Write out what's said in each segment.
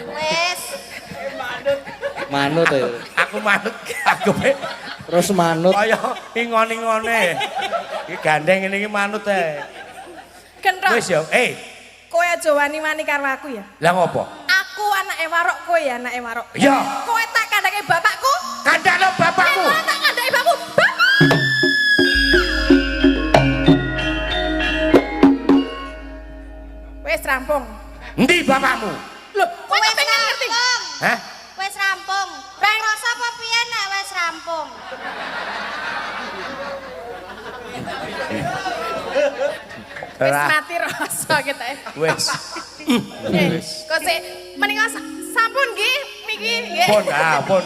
Wes. Manut ya. Aku manut, aku Terus manut. kaya ingon-ingone. Iki gandeng ngene iki manut ae. Kentrok. Wis ya, Kowe aja wani-wani karo aku ya. lah ngopo? Aku anake Warok, kowe ya anake Warok. Iya. Kowe tak kandhake bapakku. Kandhakno bapakmu. Kowe tak kandhake bapakku. Bapak. Wes rampung. Endi bapakmu? Loh, kowe Wes pengen ngerti? rampung. Hah? Wes rampung. Bang. Rasa apa piye nek wes rampung? Wis Ora. mati rasa kita. Wis. Kok sik menika sampun nggih niki nggih. Pun.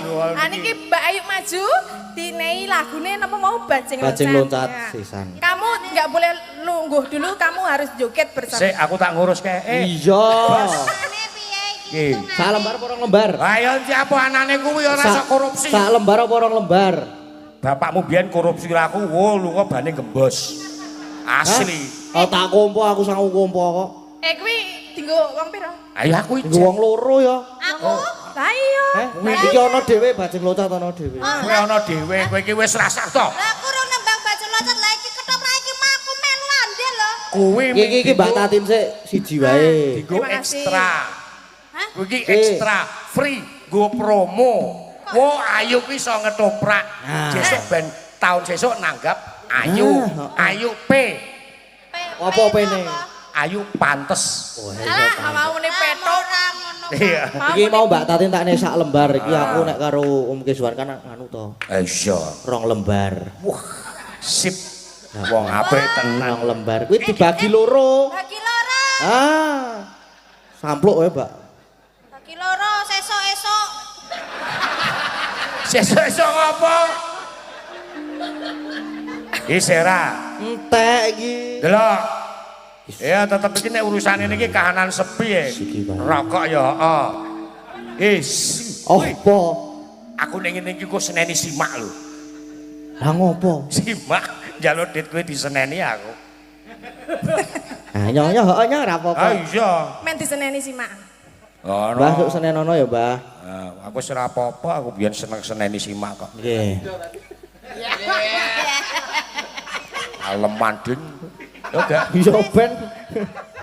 Niki Mbak Ayu maju dinehi lagune napa mau bajing loncat. Bajing loncat Ya. sisan. Kamu nggak boleh lungguh dulu, kamu harus joget bersama. Sik aku tak ngurus kae. Iya. Ane piye iki? Iki. Sak lembar apa orang lembar? Ayo siapa anane kuwi ora iso korupsi. Sak lembar apa orang lembar? Bapakmu biyen korupsi aku, wo lunga bane gembos. Asli. Oh tak kompo aku sangu kompo kok. Kuwi dienggo wong pira? Ayo aku Nggo wong loro ya. Aku Lah iya. Iki ana dhewe bajing loncat ana dhewe. kowe ana dhewe, kowe iki wis rasa to. lah kurang nembang baju loncat lah iki ketoprak iki mah aku melu andel lho. Kuwi Iki Mbak Tatin sik siji wae. digo Terima kasih. ekstra. Hah? Kuwi iki ekstra, free, go promo. Wo ayu ki iso ngetoprak. Nah. Sesuk ben taun sesuk nanggap ayu. Ayu P. Apa pene? Ayu pantes. Alah, mau nih petok. Ora ngono. Iya. Iki mau Mbak Tatin tak nek sak lembar iki aku nek karo Om Kiswan kan anu to. Iya. Rong lembar. Wah, sip. Wong apik tenan. Rong lembar. Kuwi dibagi loro. Bagi loro. Ah. Sampluk wae, Mbak. Bagi loro sesuk-esuk. Sesuk ngopo? Isera. Entek iki. Delok. Ya tetep iki nek urusan ini iki kahanan sepi ya. Siki, Pak. Rokok ya, heeh. Is. Apa? Aku ning ngene iki kok seneni simak lho. Lah ngopo? Simak njaluk dit kowe diseneni aku. Nah, nyonya heeh nya ora Ah apa-apa. iya. Men diseneni si Mak. Ngono. Mbah sok senenono ya, Mbah. Aku wis ora apa-apa, aku biyen seneng seneni simak kok. Nggih. Aleman ding. Yo gak. Iya ben.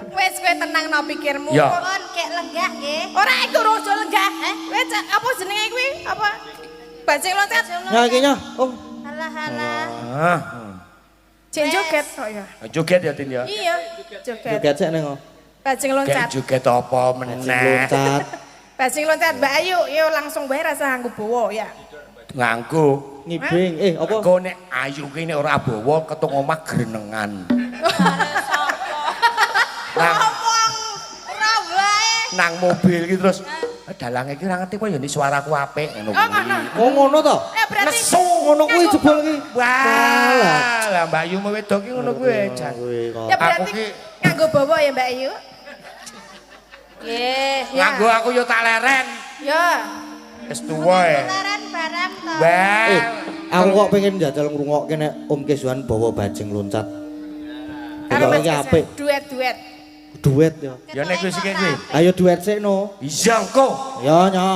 Wes kowe tenang no pikirmu. Ya. Kon kek lenggah nggih. Ora iku rojo lenggah. Wes apa jenenge kuwi? Apa? Bajing loncat. Nya iki nya, Om. Halah-halah. Ah. Jeng joget kok ya. Joget ya Tin ya. Iya, joget. Joget sik ning. Bajing Kayak loncat. joget apa Bajing meneh. loncat. Bajing loncat Mbak Ayu, yo langsung bae rasa nganggo bawa ya. Nganggo. Ngibing. Apa? Engko nek ayu ki nek ora bawa ketung omah grenengan. Nang, Ngomong ora wae. nang mobil ki terus dalange ki ora ngerti kok ya ini suaraku apik ngono Oh, ngono. kuwi. Oh ngono to? Berarti Nesu Ngono kuwi jebol ki. Wah, lah Mbak Ayu mau wedok ki ngono kuwi jan. Kuwi kok. ya Aku berarti ki nganggo bawa ya Mbak Ayu. Nggih, ya. nganggo aku yo tak leren. Ya. Wis tuwa e. Tularan barang to. Mbak. Aku kok pengen njajal ngrungokke nek Om Kiswan bawa bajing loncat. Karo Kok iki Mas apik. duet-duet. Duet ya. Ya nek wis iki kuwi. Ayo duet sik no. Iya engko. Ya nya.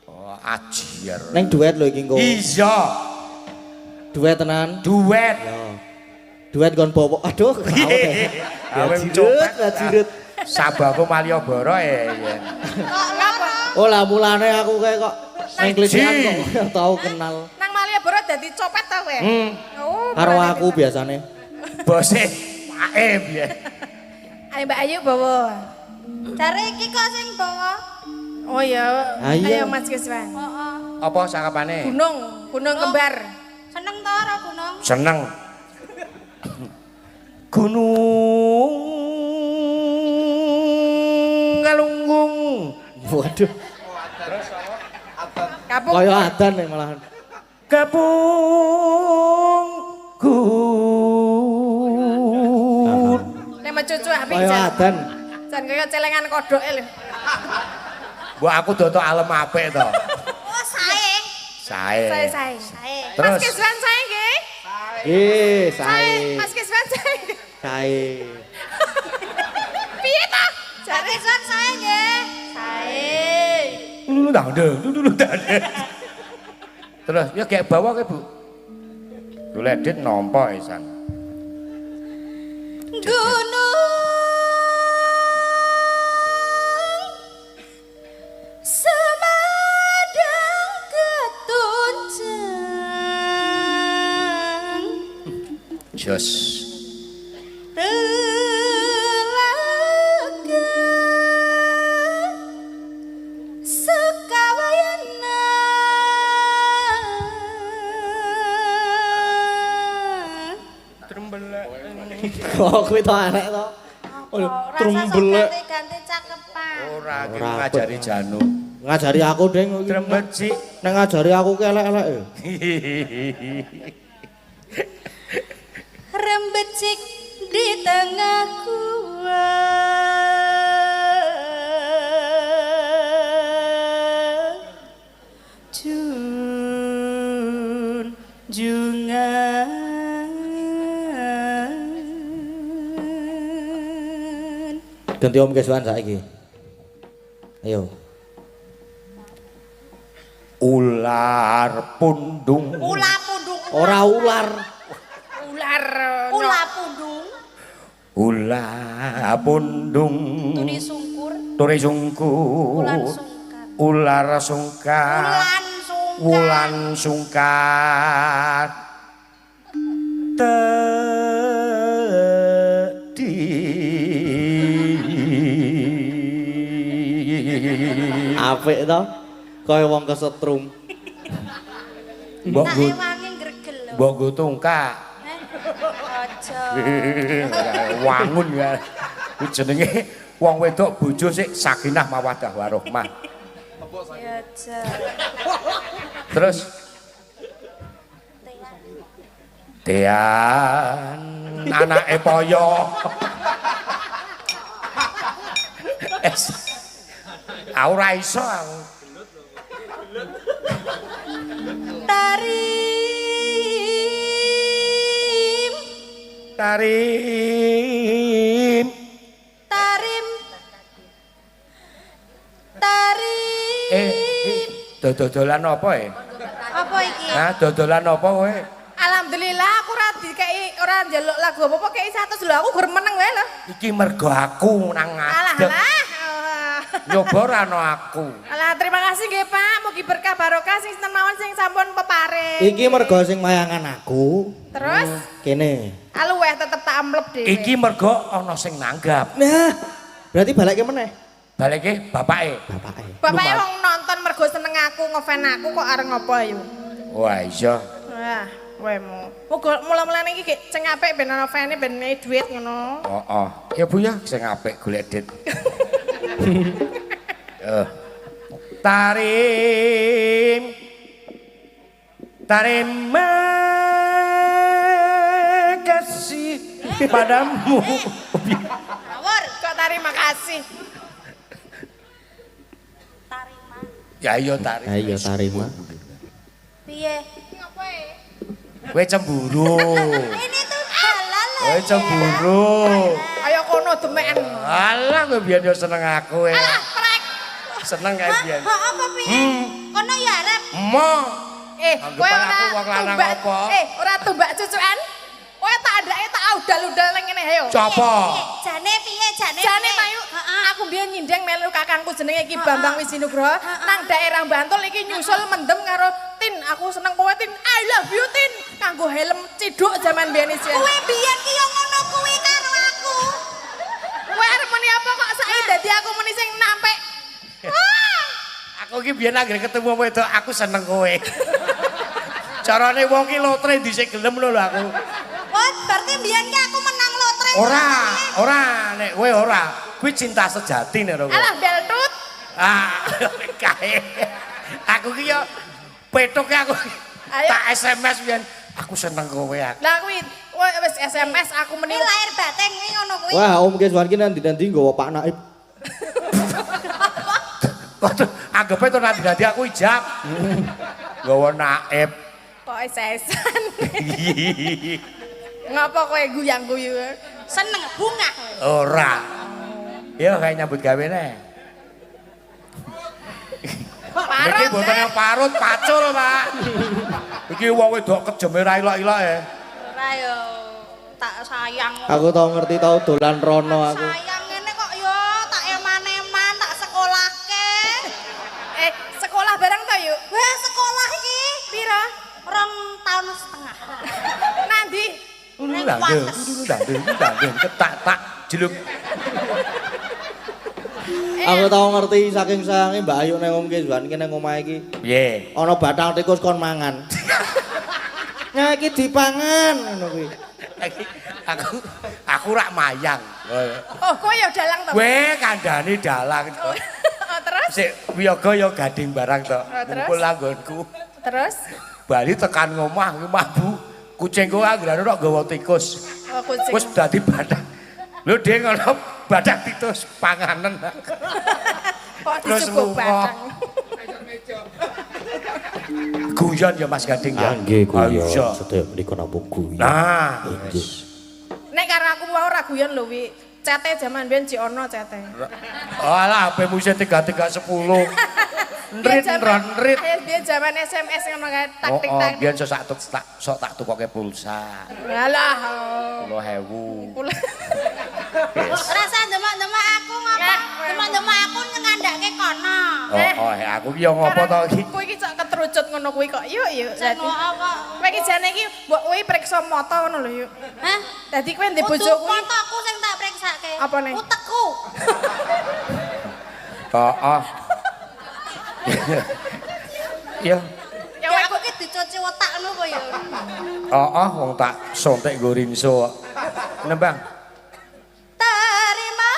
Oh, ajiar. Ning duet lho iki engko. Iya. Duet tenan. Duet. Ya. Duet kon bawa. Aduh, kau deh. Awe Bajirut, bajirut. Sabaku Malioboro ya. Ngapa? Oh lah mulane aku kayak kok neng klisian kok tau kenal. Nang Malioboro dadi copet ta kowe? Oh. Karo berarti aku biasane. Bose Paem ya. Ayo Mbak Ayu bawa. Jare iki kok sing bawa. Oh ya. Ayo. Ayo Mas Kiswan. Heeh. Apa sakapane? Gunung kembar. Seneng to ora gunung? Seneng. Gunung Galunggung. Waduh, Kapuk. kaya adan nih malahan. Kapung Nek cucu apik Kaya jan. adan. Jan kaya celengan kodoke lho. Mbok aku dodo alem apik to. Oh, sae. Sae. Sae. Sae. Terus? Mas Kiswan sae nggih? Sae. Mas Kiswan sae. Sae. Piye ta? Sae. bare Kiswan saya nggih. sae. Lulu tande. Terus ya kayak bawa ke Bu. Golek dit nampa isan. Gunung Semadang ketuncang Jos. Relaga Sekawayana Oh, kuwi to anek to. Oh, trembelek. Ganti cakepan. Ora ki Ora ngajari apik. Janu. Ngajari aku, Ding. Trembet sik. Nek ngajari aku ki elek-elek e. Rembecik di tengah gua junjungan. Ganti Om Keswan saiki. Ayo. Ular pundung. Ula pundung. Ora ular. Ular. Ula pundung. Ular pundung. Turi sungkur. Turi sungkur. Ulan sungkan. Ular sungkan. Ulan sungkan. Wulan sungkan. Apik to. Kaya wong kesetrum. Mbok Nak go wangi gregel lho. mbok go tungkak. Aja. Wangun ya. Ku jenenge wong wedok bojo sik sakinah mawaddah warahmah. Ya aja. Terus Dean anake Poyo. Aku ora iso aku. Tarim. Tarim. Tarim. Tarim. Dodolan apa Apa iki? Hah, dodolan apa kowe? Alhamdulillah aku ora dikei ora njaluk lagu apa-apa kei 100 lho aku gur meneng wae lho. Iki mergo aku nang Alah ngadeg. alah. Nyoba ora ana aku. Alah terima kasih nggih Pak, mugi berkah barokah sing sinten mawon sing sampun peparing. Iki mergo sing mayangan aku. Terus Kene. aluweh tetep tak amlep dhewe. Iki mergo ana sing nanggap. Nah, berarti balik meneh. Balike bapake. Bapake. Bapake wong nonton mergo seneng aku, ngefan aku kok areng apa yo. Wah, iya. Wah, wemu. Muga mula-mulane iki gek sing apik ben ana fane ben ngei duit ngono. Oh. Ya Bu ya, sing apik golek dit. Tarim. Terima kasih padamu. Ngawur, kok terima kasih. Tarima. Ya iya tarim. Ayo tarima. Piye? Kowe cemburu. Ini tuh halal lho. Kowe cemburu. Ayo kono demen. Alah kowe biyen yo seneng aku ya. Alah, prek. Seneng kae biyen. Apa piye? Kono ya arep. Mo. Kowe Anggapan ora aku wong lanang tumbak. apa? Ora tumbak cucukan. Kowe tak andake tak udal-udal ning ngene ayo. Copo. Jane piye? Jane Jane piye? Mayu, Heeh. aku biyen nyindeng melu kakangku jenenge Ki Bambang Wisinugroho nang daerah Bantul iki nyusul mendem karo Tin. Aku seneng kowe Tin. I love you Tin. Kanggo helm ciduk jaman biyen iki. Kowe biyen ki yo ngono kuwi karo aku. Kowe arep muni apa kok saiki dadi aku muni sing nampek. Wah! Aku ki biyen anggere ketemu wedok aku seneng kowe. Carane wong ki lotre dhisik gelem lho aku. Oh, berarti biyen ki aku menang lotre. Ora, nek kowe ora. Kuwi cinta sejati nek kowe. Alah beltut. Kae. Aku ki yo petuke aku. Ayo. Tak SMS biyen aku seneng kowe aku. Lah kuwi wis SMS aku meni Ini lahir batin kuwi ngono kuwi. Wah, Om Keswan ki nanti-nanti nggawa Pak Naib. Anggape to nanti aku ijab. Gawa naib. kok sesan. Ngapa kowe guyang-guyu? Seneng bunga. Ora. Ya kayak nyambut gawe nih. Iki mboten yang parut, pacul, Pak. Iki wong wedok kejeme ra ilok-ilok ya. Ora yo tak sayang. Aku tau ngerti tau dolan rono aku. Sayang ngene kok yo tak eman-eman tak sekolahke. Sekolah bareng to yuk. Weh sekolah iki Pira? 2 tahun setengah. Nanti. Ndandel, ketak-tak jeluk. Aku tau ngerti saking sayange Mbak Ayu nang omke Juan iki nang omah iki. Piye? Ana bathang tikus kon mangan. Nah iki dipangan ngono kuwi. Aku rak mayang. Oh, kowe ya dalang to. Weh kandhane dalang. Oh, terus? Sik wiyaga ya gading barang to. Terus? Kumpul langgonku. Terus? Bali tekan ngomah mabuk. Kucingku anggere kok gawa tikus. Oh, kucing. Wis dadi bathang. Lho dhek ngono bathang tikus panganen. Kok Terus disebut lunga. batang. Guyon ya Mas Gading ya. Nggih kuwi Ayo. ya sedaya menika napa guyon. Nah, Nek karo aku mau ora guyon lho wi. Cete jaman biyen ci ono cete. alah HP mu 3310. Nrit nrit. Biyen jaman SMS ngono kae Oh, taktik-taktik. biyen sok tak tukoke pulsa. Alah. 10.000. Rasa demak-demak aku ngapa? Demak-demak aku ngandake kono. Oh, aku ki yo ngopo to iki? Kowe iki cok ketrucut ngono kuwi kok. Yuk. Sen Dadi. apa? Kowe iki jane iki mbok kowe periksa mata ngono lho yuk. Hah? Dadi kowe ndek bojo Kudu kuwi. mataku sing tak priksake. Apa nih? Utekku. Oh. Ya, Ya Ya aku aku ki dicuci otakmu kok ya. wong tak sontek nggo ringso. Nembang. Terima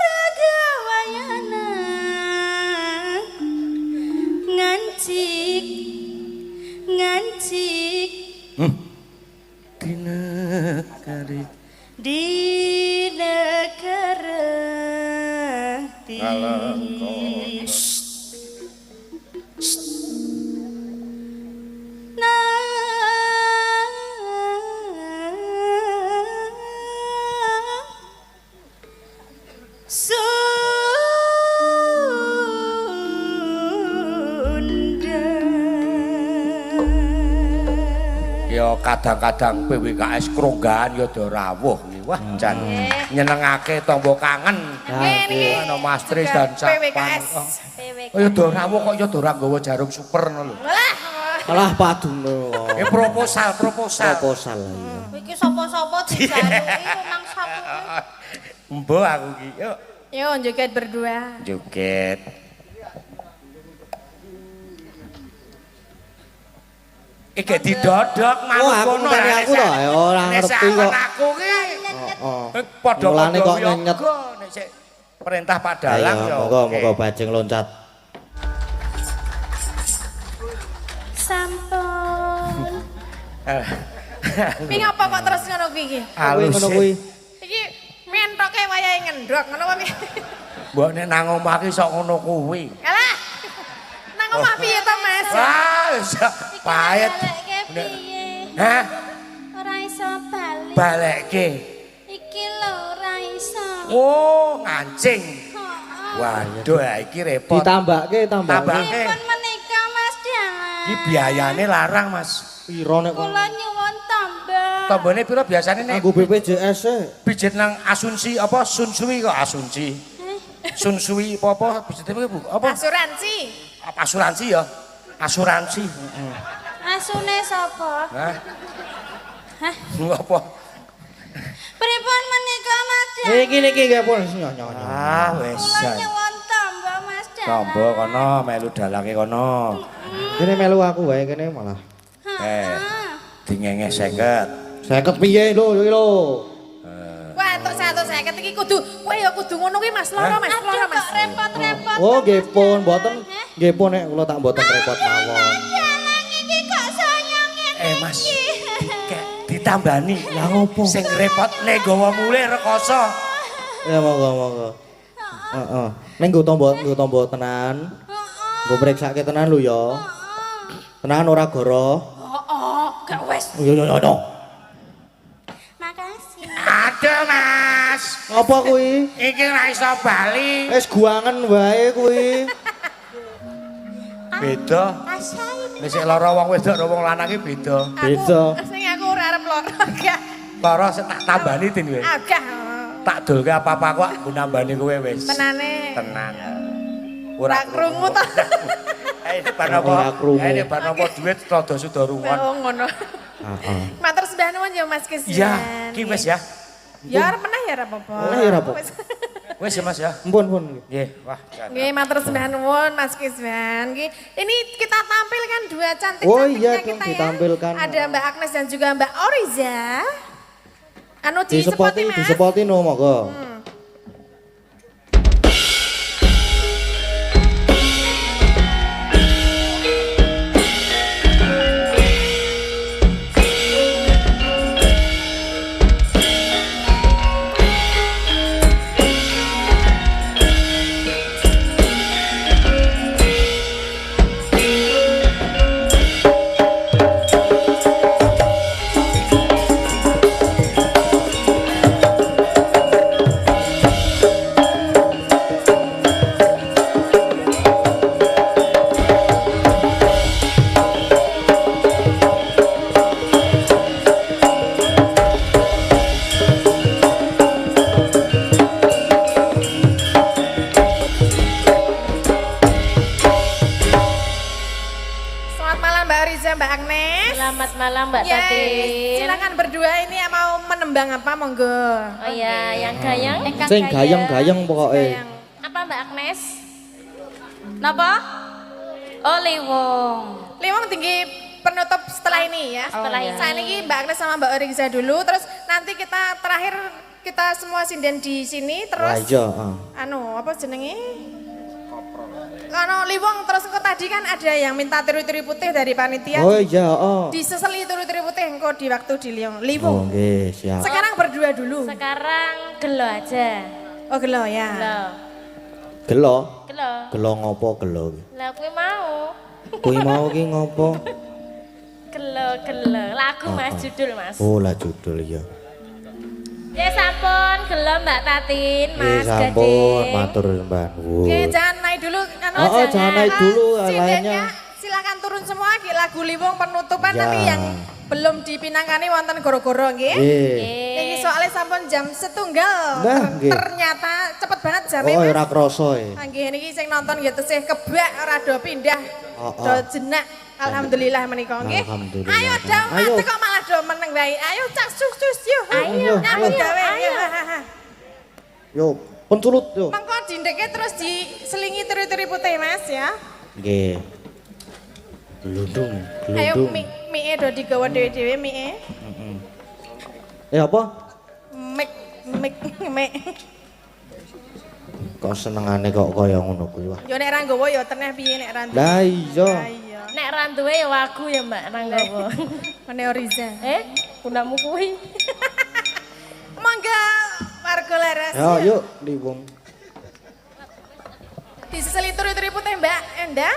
regawayana ngancik Dina kari. di negara Ya kadang-kadang PWKS kronggahan ya do rawuh iki. Wah, jan nyenengake tombo kangen. niki Ana Mas Tris dan PWKS. Oh ya do rawuh kok ya do ora nggawa jarum super ngono lho. Alah padune. Proposal. Proposal iya. iki sapa-sapa dijaluki rumang sapu. Mbok aku ki. Yuk. Yo joget berdua. Joget. Iki didodok Oh, manut aku kono. ngenteni aku to, ya ora ngerti kok. Aku ki Oh. padha Mulane kok nyenyet. Nek sik perintah Pak Ayo, Dalang ya. moga bajeng loncat. Sampun. Pi ngapa kok terus ngono kuwi iki? Kuwi ngono kuwi. Iki mentoke wayahe ngendhok ngono apa piye? Mbok nek nang omah ki sok ngono kuwi. Alah. Nang omah piye to, Mas? Wah, pahit. Balekke piye? Hah? Ora iso balik. Balekke. Iki lho ora iso. Oh, ngancing. Heeh. Waduh, iki repot. Ditambahke. Tambahke. Pun menika Mas Dalang. Iki biayane larang, Mas. Piro nek Kula nyuwun tambah. Tombone piro biasane nek nganggo BPJS e? pijet nang Asunsi apa Sunsui kok Asunsi. Sunsui apa pijet iki Bu? Apa? Asuransi. Apa asuransi ya? Asuransi. Asune sapa? Hah? Apa? Pripun menika Mas Dalang? Iki niki nggih pun nyonya. Ah, wis. Kula nyuwun tambah Mas Dalang. Tombo kono melu dalange kono. Kene melu aku wae kene malah. Dingenge 50. 50 piye lho iki lho. Wah, entuk 150 iki kudu kowe ya kudu ngono kuwi Mas, loro Mas, Aduh loro kok Mas. repot-repot. Oh, nggih pun mboten. Nggih pun nek kula tak mboten repot mawon. Dalang iki kok sayang ngene Mas. iki. Kek ditambani. Lah ngopo? Sing repot nek gawa mulih rekoso. Ya monggo. Heeh. Ning nggo tombo tenan. Nggo mriksake tenan lho ya. Tenan ora goro. Oh, gak wes. Yo. Makasih. Aduh Mas. Apa kuwi? Iki ora iso bali. Wis guangen wae kuwi. Beda. Nek sik lara wong wedok karo wong lanang iki beda. Beda. Sing aku ora arep loro agak. Lara sik tak tambani tin kowe. Agak. Tak dolke apa-apa kok aku nambani kowe wis. Tenane. Tenang. Ora krungu to. Ayo depan apa? Ora krungu. Ayo depan apa duit rada suda ruwon. Oh ngono. Heeh. Matur sembah nuwun ya Mas Kisyan. Iya, ki wis ya. Ya arep meneh ya ora apa-apa. Meneh ya ora apa-apa. Wis. Wis ya Mas ya. Ampun. Nggih, wah. jan. Nggih, matur sembah nuwun Mas Kisyan. Nggih, ini kita tampilkan dua cantik Oh iya cantiknya dong, kita ditampilkan. ya. Ada Mbak Agnes dan juga Mbak Oriza. Anu Disepoti, Mas. disepoti no monggo. Selamat malam Mbak Oriza, Mbak Agnes. Selamat malam Mbak Yeay, Tatin. silakan berdua ini yang mau menembang apa monggo. Oh iya, yang gayang. Sing gayeng-gayeng pokoke. Gayang. Apa Mbak Agnes? Napa? Oh, Liwong. Liwang tinggi penutup setelah ini ya. Setelah ini. Saya ini Mbak Agnes sama Mbak Oriza dulu, terus nanti kita terakhir kita semua sinden di sini Lah terus iya, heeh. anu apa jenenge? Kalau Liwong terus engko tadi kan ada yang minta tiri-tiri putih dari panitia. Oh iya, heeh. Diseseli tiri-tiri putih engko di waktu di Oh Liwong. nggih, siap. Sekarang berdua dulu. Sekarang gelo aja. Oh gelo ya. Gelo. Gelo. Gelo. Gelo ngopo gelo? Lah kuwi mau. Kuwi mau ki ngopo? Gelo, gelo. Lagu Mas, judul Mas. Oh lah judul ya. Ya sampun, gelo Mbak Tatin, Nggih Mas sampun, Gading. matur mbah. Oke, jangan naik dulu kan. Oh, jangan naik dulu Sindennya lainnya. silakan turun semua ki lagu Liwong penutupan Ya. tapi yang belum dipinangkani wonten goro-goro nggih. Nggih. Ini soalnya sampun jam setunggal. Nah, nggih. Ternyata cepet banget jamnya Oh Mas. ora krasa e. Nggih niki sing nonton nggih tesih kebak ora do pindah. Oh, oh. Do jenak. Alhamdulillah menika nggih. Alhamdulillah. Ayo dong, Ayo. mati kok malah do meneng wae. Ayo cak sus yo. Ayo, nyambut ayo, gawe. Yo, penculut yo. Mengko dindeknya terus diselingi teri-teri putih Mas ya. Nggih. Glundung, Ayo glundung. mie do digawa dhewe-dhewe mie. Apa? Mik. Kok senengane kok kaya ngono kuwi wah. Yo nek ra nggawa yo teneh piye nek ra. Lah iya. iya. Nek randuwe ya wagu ya Mbak Ranggawa. Mene Oriza. Gunamu kuwi. Mangga warga laras. Ya yuk Liwong. Diseseli turi-turi putih Mbak Endah.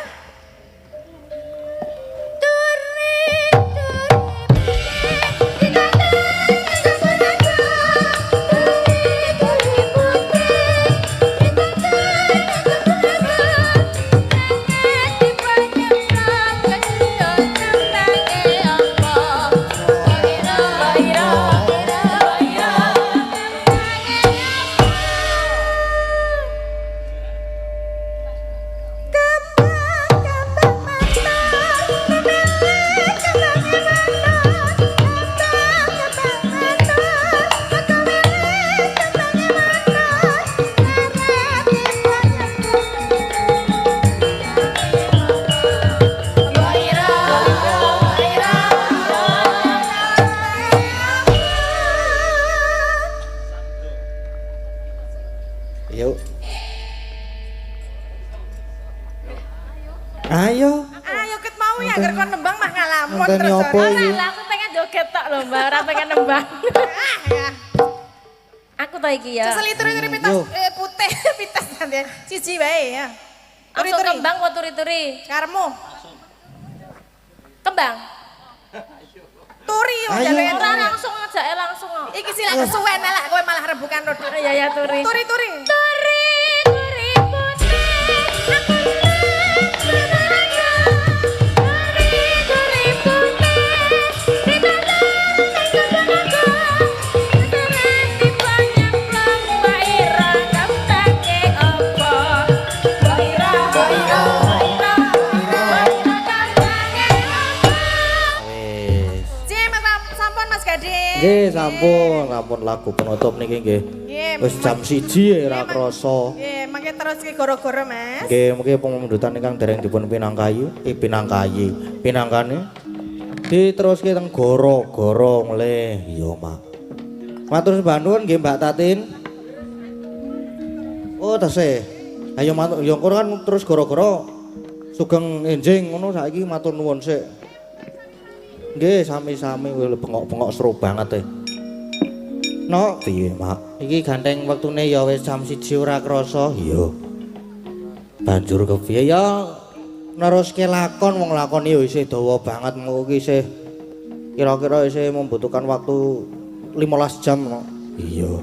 Yuk. Ayo. Ayo ket mau ya agar kon nembang mah ngalamun Ngenteni terus. apa Ora. iki? Lah aku pengen joget tok lho Mbak, ora pengen nembang. Ya. Aku to iki ya. Seseli turi-turi pitas Yo. putih pitas nanti. Siji wae ya. Langsung Turi-turi. kembang apa turi-turi? Karmu. Kembang. Turi yo Ayo. jale. Ora langsung jake langsung kok. Iki sila kesuwen lah kowe malah rebukan rodok. Ya ya turi. Turi turi. Turi turi putih. Aku Nggih, sampun lagu penutup niki nggih. Wis jam 1 ra krasa. Nggih, mangke terus ki goro-goro, Mas. Nggih, mengki pemundutan ingkang dereng dipun pinangkane diteruske teng goro-goro mleh. Iya, Mak. Matur nuwun nggih Mbak Tatin. Oh, tasih. Ayo matur, yo kan terus goro-goro sugeng enjing ngono saiki matur nuwun sik. Nggih, sami-sami bengok-bengok seru banget e. No, piye, Mak? Iki ganteng wektune ya wis jam 1 ora krasa. Iya. Banjur kepiye ya neruske lakon wong lakon ya isih dawa banget mengko isih kira-kira isih membutuhkan waktu 15 jam no. Iya.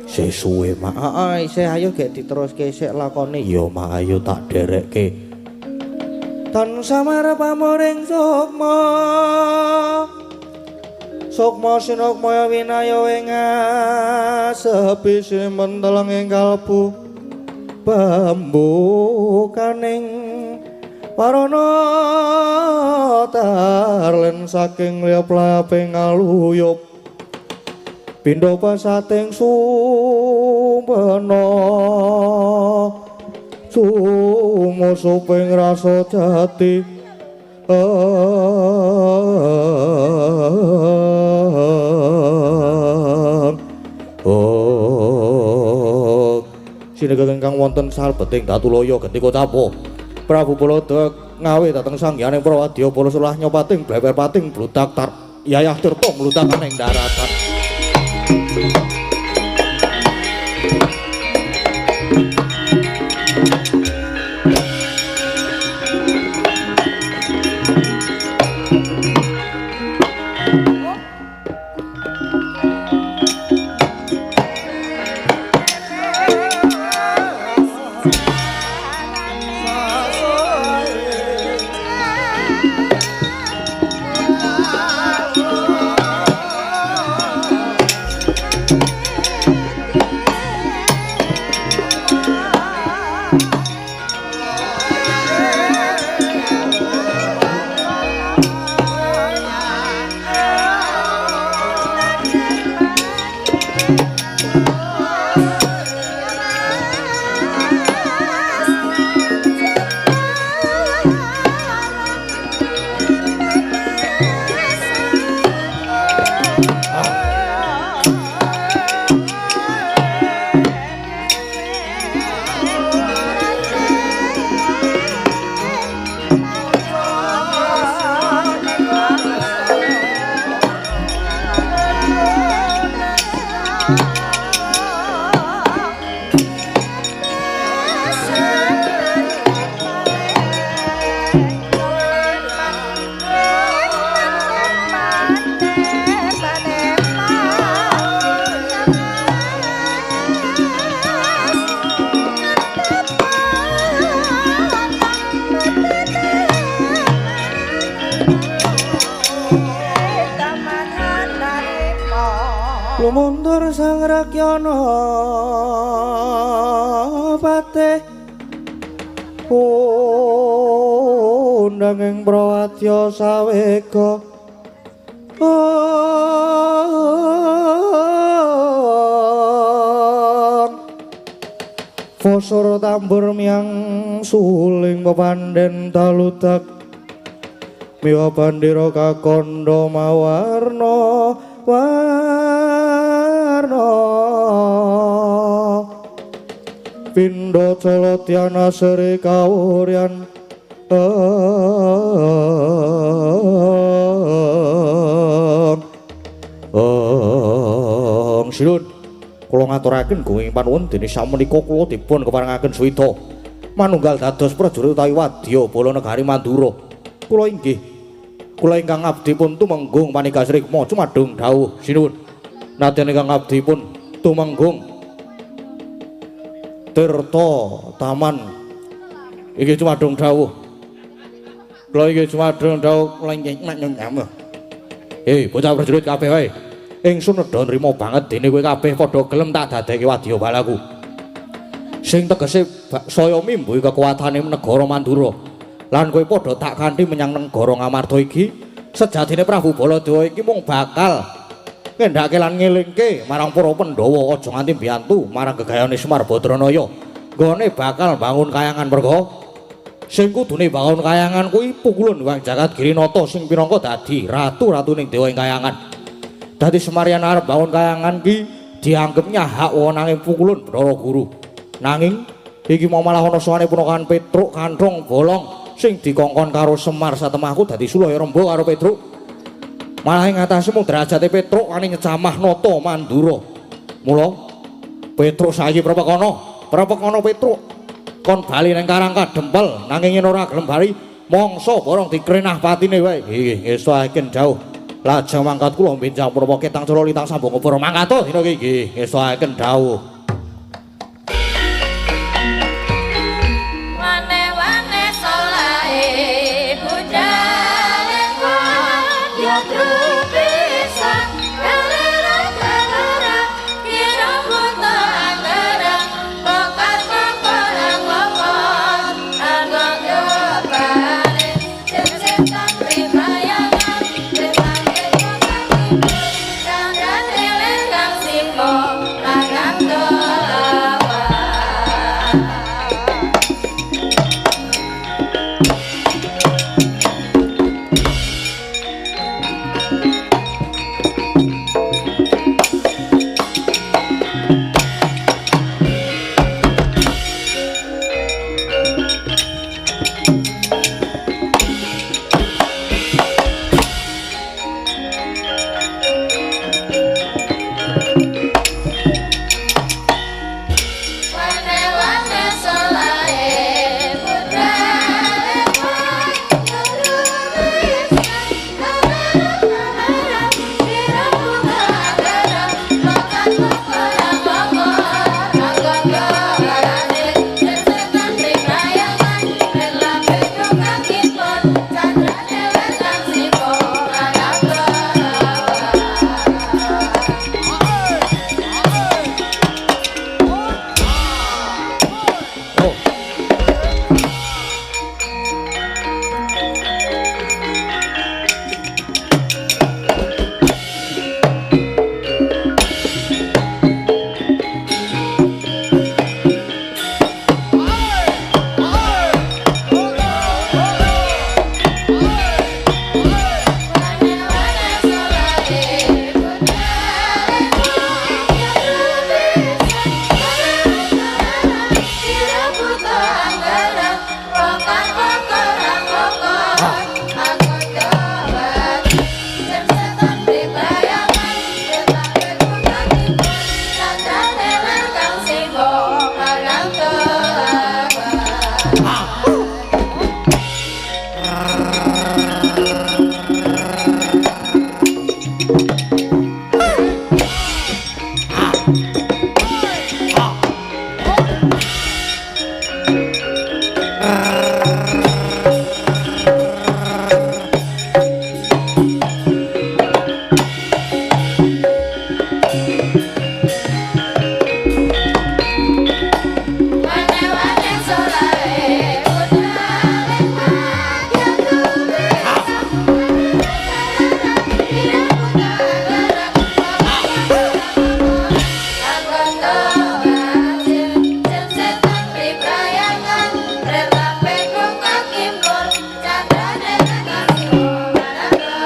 Sesuwe, Mak. Heeh, isih ayo gek diteruske sik lakone. Iya, Mak, ayo tak derekke. Tansah marep pamuring sukma sukma sinukmaya winaya sepi simenteleng ing kalbu bambukaning warana tarlen saking liap-laping aluyup pindha pasating sumpena sumusuping rasa jati sinegat ingkang wonten salbeting Datulaya Getika Capo Prabu Baladewa ngawe dhateng sangyaning Prawadya Bala Sulah nyopating blewer pating bludak tar yayah tirta mludakaning daratan. Lumuntur sang rakyana patih undang ing prawadya sawega Fosor tambur miang suling pepandhen taludak miwa bandira kakandha mawarna Pindha Colotyana Sri kawuryan Silun kula ngaturaken gunging panuwun dene samenika kula dipun keparengaken swida manunggal dados prajurit utawi wadya bala negari Mandura kula inggih kula ingkang abdi pun tumenggung panika srikma cumadung dawuh sinuwun. Nadyan ingkang abdi pun tumenggung tirta taman iki cumadung dawuh. Kula iki cumadung dawuh kula nyam. Bocah prajurit kabeh wae. Ingsun nedha nrimo banget dene kowe kabeh padha gelem tak dadekke wadya balaku. Sing tegese saya mimbuhi kekuatane negara Mandura. Lan kowe padha tak kanthi menyang negara Ngamarta iki, sejatine Prabu Baladewa iki mung bakal ngendhake lan ngelingke marang para Pandhawa aja nganti mbiyantu marang gegayane Semar Badranaya. Nggone bakal bangun kayangan merga. Sing kudune bangun kayangan kuwi pukulan Hyang Jagat Girinata sing pinangka dadi ratu-ratuning dewa ing kayangan. Dadi Semarian arep bangun kayangan ki dianggepnya hak wewenanging pukulan Bathara Guru. Nanging iki mau malah ana sowane Punakan Petruk Kanthong Bolong sing dikongkon karo Semar satemahku dadi Sulaya Remba karo Petruk. Malah ing atase mung derajate Petruk kani nyecamah nata Mandura. Mula Petruk saiki prapekana Petruk kon bali ning Karang Kadempel nanging yen ora gelem bali mangsa borong dikrenah patine wae. Nggih ngesahaken dawuh. Lajeng mangkat kula benjang purwa ketang cala litang sambung para mangkat dina iki nggih ngesahaken dawuh. Wane-wane solae budale ya trupisa galera kira buta angara pokat pokoran ngopon anggo jopane setan ribayangan setan kekokan dan leleng simo lagang dolawa. Wane-wane solae budale galera kira buta angara pokat pokoran ngopon anggo jopane setan ribayangan lambe kukakipun candrane wetan siko lagang dolawa. Wane-wane solae budale kira buta angara pokat pokoran ngopon anggo jopane setan ribayangan lambe kukakipun candrane wetan siko lagang dolawa. Wane-wane solae budale ya trupisa kira buta angara pokat pokoran setan ribayangan lambe kukakipun candrane wetan siko lagang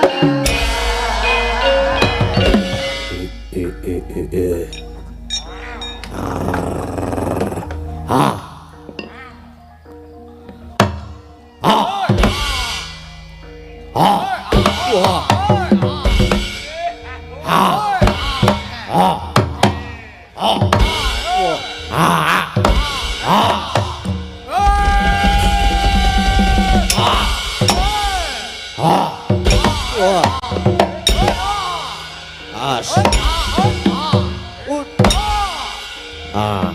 Ah! As. Ah.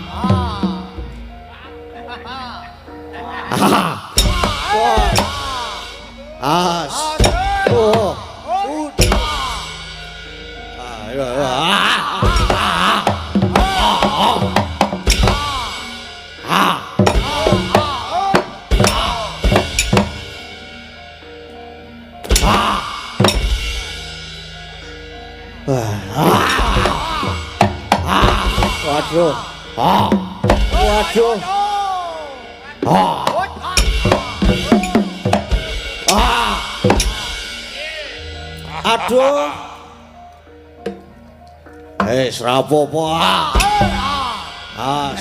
As. Oh. Waduh. Waduh. Aduh. Rapopo. As.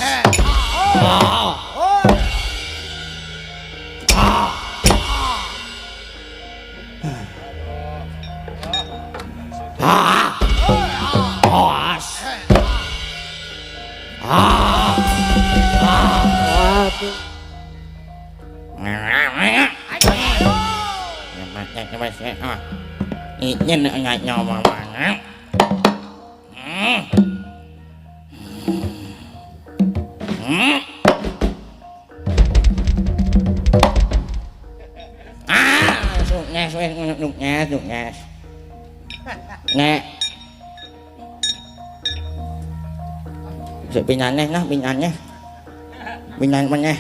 Nhìn ngại nhỏ mà sụt nha nè sự bình an nhé bình an nhé bình an mà nhé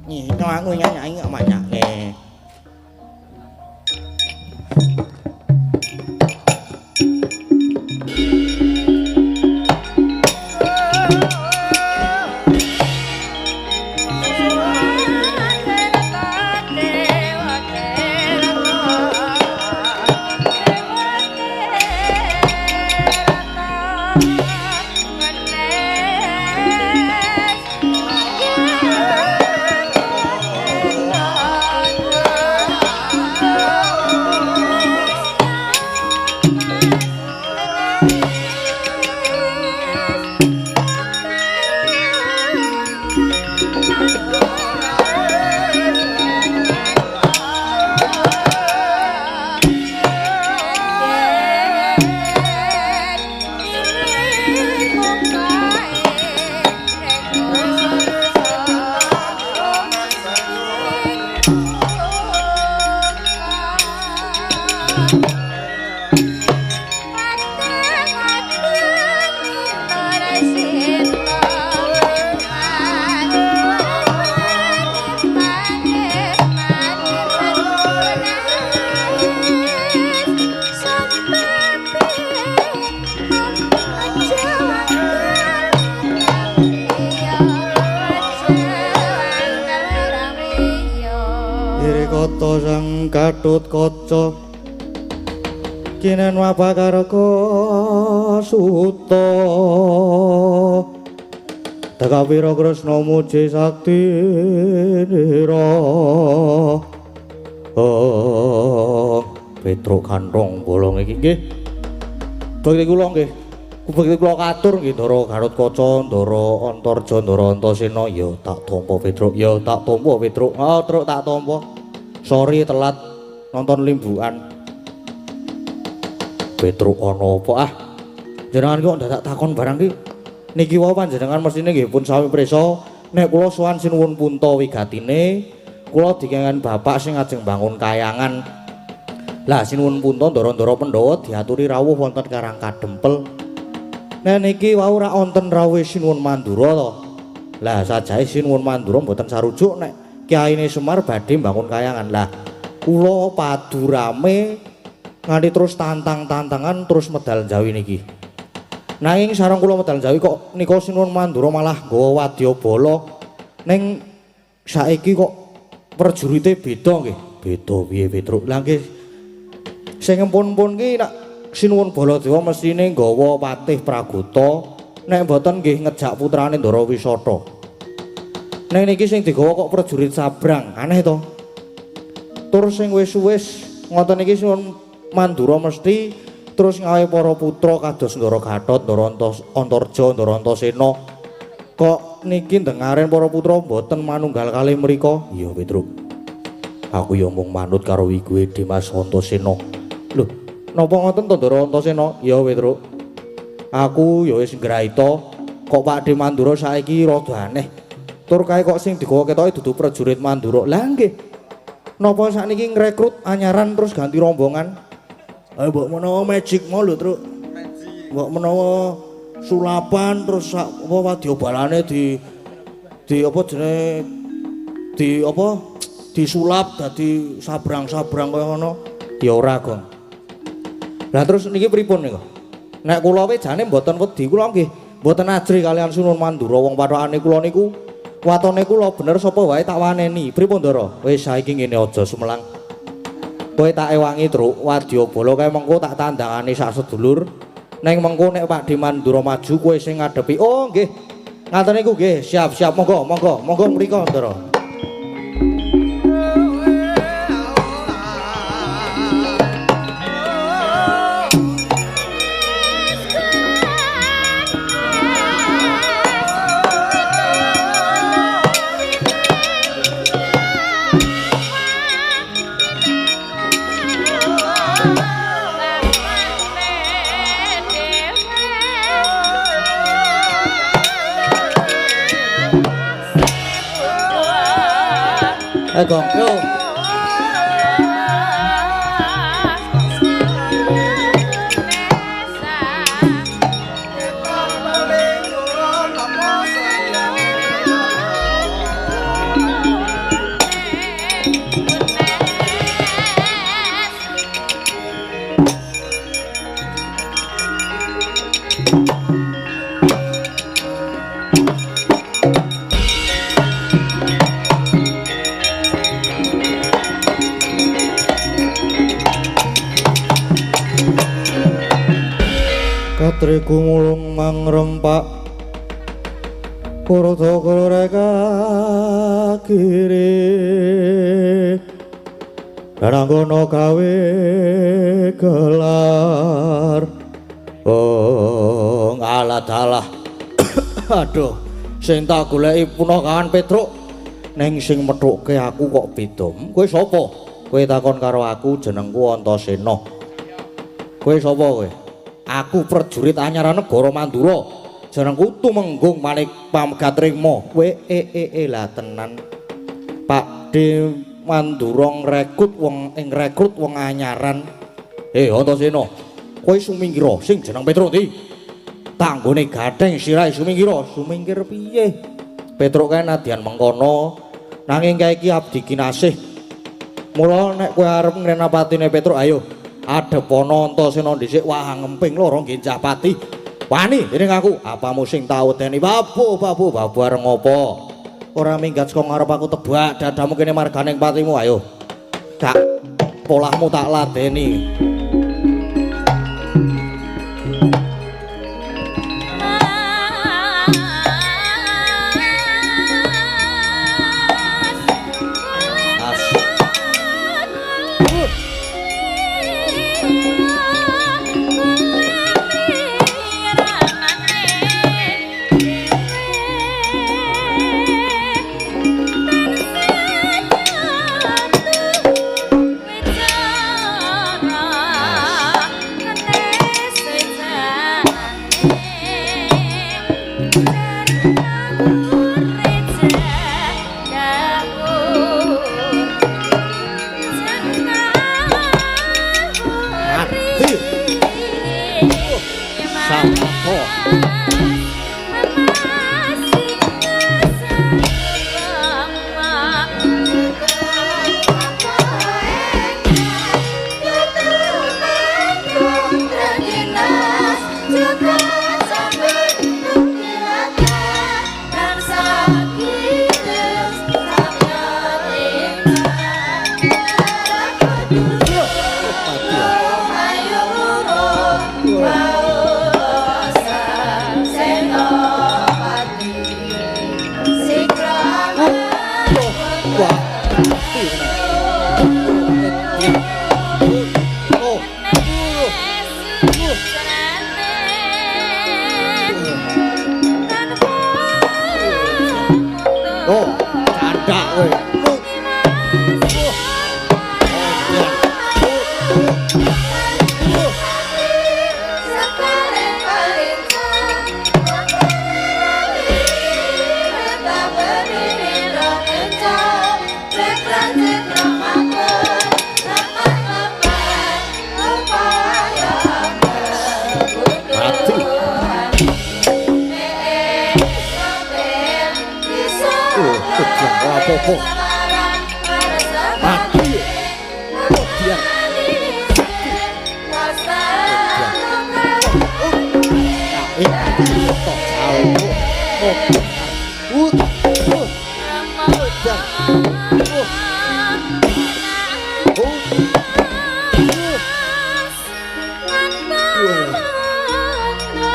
nhìn cho anh nhá anh ở mà nhá nè Kata sang Gatut Kaca kinen wapakarka suta Takawira Kresna muji sakti nira Petruk kantong bolong iki nggih bakti kula nggih bakti kula katur nggih Ndara Garut Kaca Ndara Antarja Ndara Antasena ya tak tampa Petruk ya tak tampa Petruk Truk tak tampa sorry telat nonton limbukan Petruk ana apa jenengan kok ndak takon barang ki niki wae panjenengan mestine nggih pun sami prisa nek kula sowan sinuwun punta wigatine kula dikengen bapak sing ajeng bangun kayangan lah sinuwun punta ndara-ndara Pandhawa diaturi rawuh wonten Karang Kadempel nek niki wau ora wonten rawuh sinuwun Mandura to lah sajae sinuwun Mandura mboten sarujuk nek Kyaine Semar badhe bangun kayangan lah kula padu rame nganti terus tantang-tantangan terus medal Jawi niki nanging sareng kula medal Jawi kok nika sinuwun Mandura malah nggawa wadyabala ning saiki kok perjurite beda nggih beda piye Petruk lah nggih sing empun-empun ki nak sinuwun Baladewa mestine nggawa Patih Praguta nek mboten nggih ngejak putrane Ndara Wisata nek niki sing digawa kok prajurit sabrang aneh to tur sing wis-wis ngoten iki sinuwun Mandura mesti terus ngawe para putra kados Ndara Gatot Ndara Antarja Ndara Antasena Kok niki ndengaren para putra mboten manunggal kalih mriku? Iya, Petruk. Aku ya mung manut karo wiguhe Dimas Antasena. Lho, napa ngoten to Ndara Antasena? Ya, Petruk. Aku ya wis nggraita kok Pak De Mandura saiki rada aneh. Tur kae kok sing digawa ketoke dudu prajurit Mandura. Lah nggih. Napa sakniki ngrekrut anyaran terus ganti rombongan? Ayo mbok menawa magic mau lho, Truk. Mbok menawa sulapan terus apa wadyabalane di apa jenenge di apa disulap dadi sabrang-sabrang kaya ngono. Ya ora, Gong. Lah terus niki pripun niku? Nek kula wejane mboten wedi, kula nggih mboten ajri kalian Sunan Mandura wong pathokane kula niku watone kula bener sapa wae tak waneni. Pripun, Ndara? Wis saiki ngene aja sumelang. Kowe tak ewangi, Truk, wadyabala kae mengko tak tandangani sak sedulur. Neng mengko nek Pak De Mandura maju kowe sing ngadepi. Oh, nggih. Ngaten niku nggih, siap-siap monggo mriko, Ndara. Gong, yo. Katriku mulung mangrempak kurta kureka kiri dananggono gawe gelar ngalah dalah. Aduh, sing tak goleki punakawan Petruk ning sing methuke aku kok beda. Kowe sapa? Kowe takon karo aku, jenengku Antasena. Kowe sapa kowe? Aku prajurit anyaran negara Mandura. Jenengku Tumenggung Manik Pamgatrima. Kowe lah tenan. Pak De Mandura ngrekrut wong anyaran. Antasena, kowe sumingkira sing jeneng Petruk ndi? Tanggone gatheng sirahe sumingkira. Sumingkir piye? Petruk kae nadyan mengkono nanging kae iki abdi kinasih. Mula nek kowe arep ngrenapatine Petruk, ayo adepono Antasena dhisik. Wah ngemping loro genjah pati. Wani dening aku, apamu sing tak wedeni babu areng ngopo? Ora minggat saka ngarep aku tebak dadamu kene marganing patimu. Ayo. Gak polahmu tak ladeni.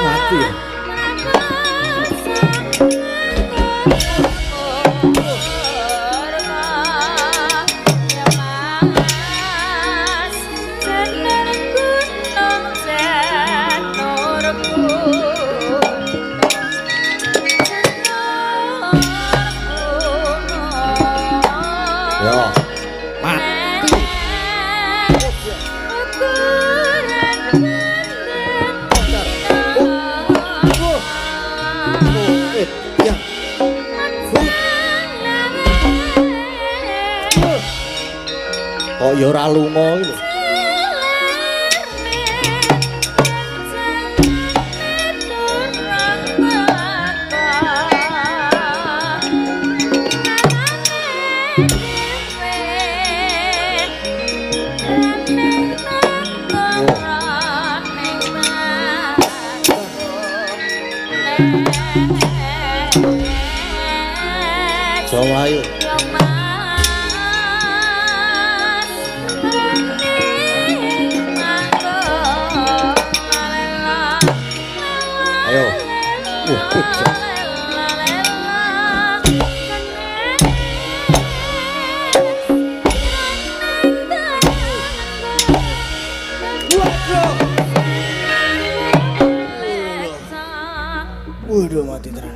Mati ya. Ya, mati. Ya. Kok ya ora lunga iki lho. Jawa ayo. Ayo. Pecah. Waduh mati tenan.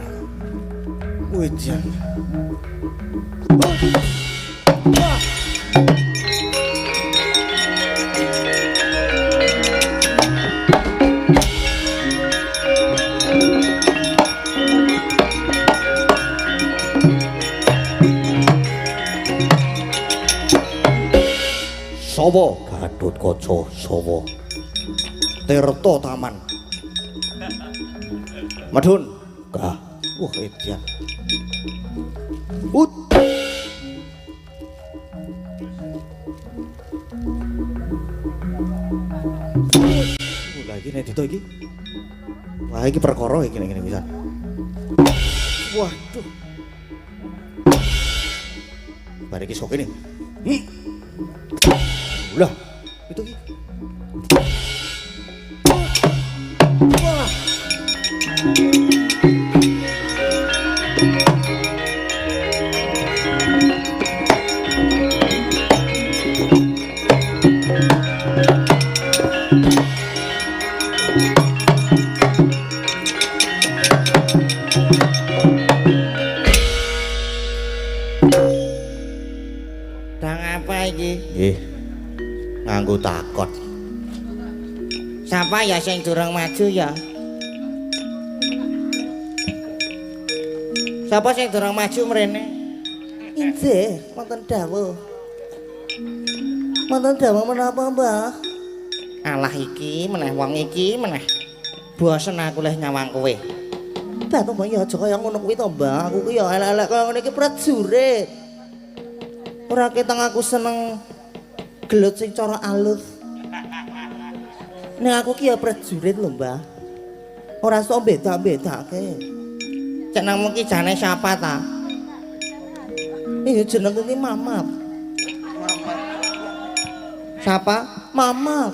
Wejan. Sawa Gatotkaca sawa Tirta Taman Madun Gah wah edan Ut lagi nek dito iki wah iki perkara iki ngene pisan waduh bar iki sok ini lah itu iki wah nganggo takon. Sapa ya sing durung maju ya? Sapa sing durung maju mrene? Inggih, wonten dawuh. Wonten dawuh menapa, Mbah? Alah iki meneh wong iki meneh. Bosen aku leh nyawang kowe. Dah to Mbah ya aja kaya ngono kuwi to, Mbah. Aku ki ya elek-elek kaya ngene iki prajurit. Ora ketang aku seneng gelut sing cara alus. Nek aku ki ya prajurit lho, Mbah. Ora sok beda-bedake. Cek nangmu ki jane siapa ta? Iya jenengku ki Mamat. Siapa? Mamat.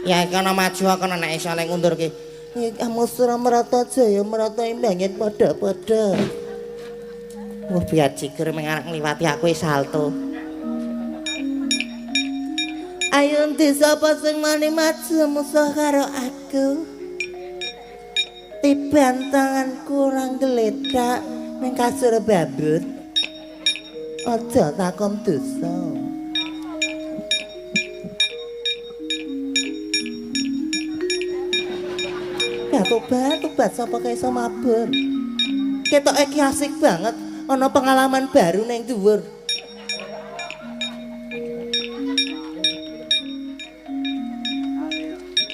Ya kana maju kana nek iso nek ngundurke. Kamu surah merata jaya merata imbangin pada-pada. Wah biar ciger mengarang ngliwati aku salto. Ayo ndi sapa sing mani maju musuh karo aku. Tiban tangan kurang geledak ning kasur babut. Aja takom dosa. Ya tobat sapa kae iso mabur. Ketoke iki asik banget. Ana pengalaman baru neng dhuwur.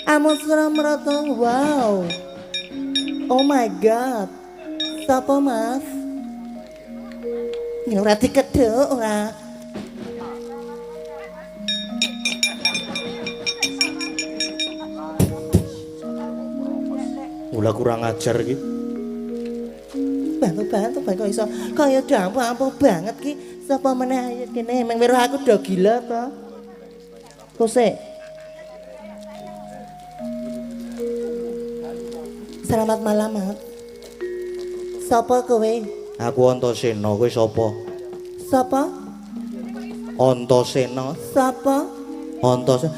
Amusra merata, wow. Oh my god. Sapa Mas? Ya ora dikedhuk ora. Mula kurang ajar iki. Bantu kok iso kaya dampu banget ki. Sapa meneh ayo kene meng weruh aku do gila to. Kose. Selamat malam, Mat. Sapa kowe? Aku Antasena, kowe sapa? Sapa? Antasena. Sapa? Antasena.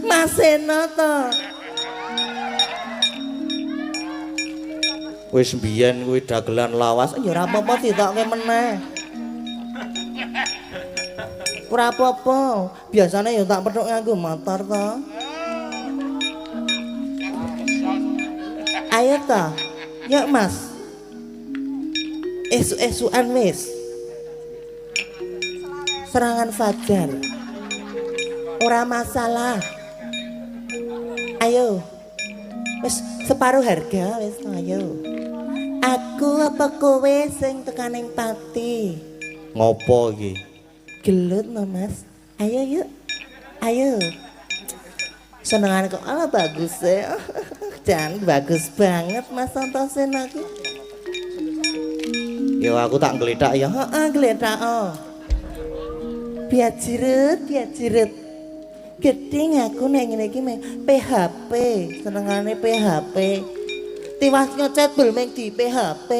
Mas Sena to. Wis mbiyen kuwi dagelan lawas. Ya ora apa-apa ditokke meneh. Ora apa-apa. Biasane ya tak petuk nganggo motor to. Ayo to. Yuk, Mas. Esuk-esukan wis. Serangan fajar. Ora masalah. Ayo. Wis separuh harga wis ayo. Aku apa kowe sing tekaning pati? Ngopo iki? Gelut no, Mas. Ayo yuk. Ayo. Senengan kok ala bagus ya. Jan bagus banget Mas Antasena iki. Ya aku tak ngledak ya. Heeh, gledak oh. Biar jiret. Gedeng aku nek ngene iki meng PHP, senengane PHP. Tiwas nyocet bel meng di PHP.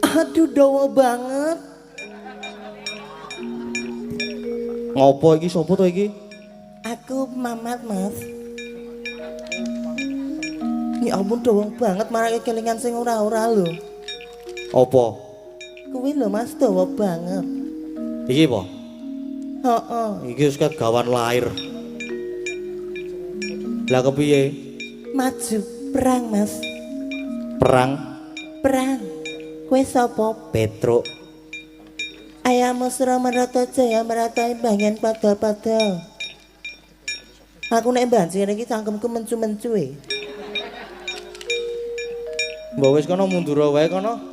Aduh dawa banget. Ngopo iki sapa to iki? Aku Mamat, Mas. Ya ampun dawa banget marake kelingan sing ora-ora lho. Apa? Kuwi lho Mas dawa banget. Iki apa? Heeh. Iki wis ket gawan lair. Lah kepiye? Maju perang, Mas. Perang Perang. Kowe sapa? Petruk. Ayam mesra merata jaya meratai bagian padal-padal. Aku nek banjir iki cangkemku mencu-mencu e. Mbok wis kono mundur wae kono.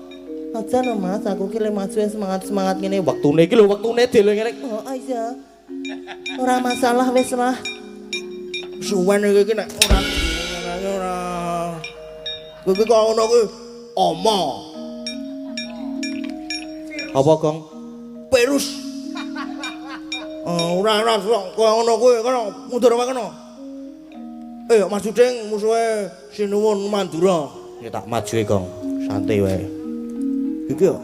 Aja no Mas, aku ki le maju semangat-semangat ngene Waktune iki lho, waktune dele ngene. Oh iya. Ora masalah wis lah. Suwen iki nek ora. Kowe kok ngono kuwi oma. Apa, Gong? Perus. Ora kok ngono kuwi kono mundur wae kono. Mas Judeng musuhe Sinuwun Mandura. Ya tak maju e, Gong. Santai wae. Iki yo.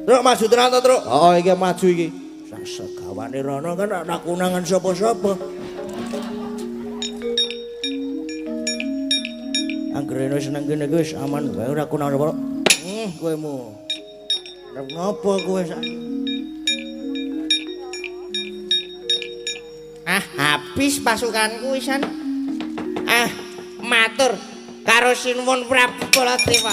Truk maju tenan to, Truk? Oh, iki maju iki. Segawane rono kan ora kunangan sapa-sapa. Anggere wis nang kene wis aman wae ora kunangan sapa. Kowemu. Ngopo kowe sak? Habis pasukanku wisan. Matur karo Sinuwun Prabu Baladewa.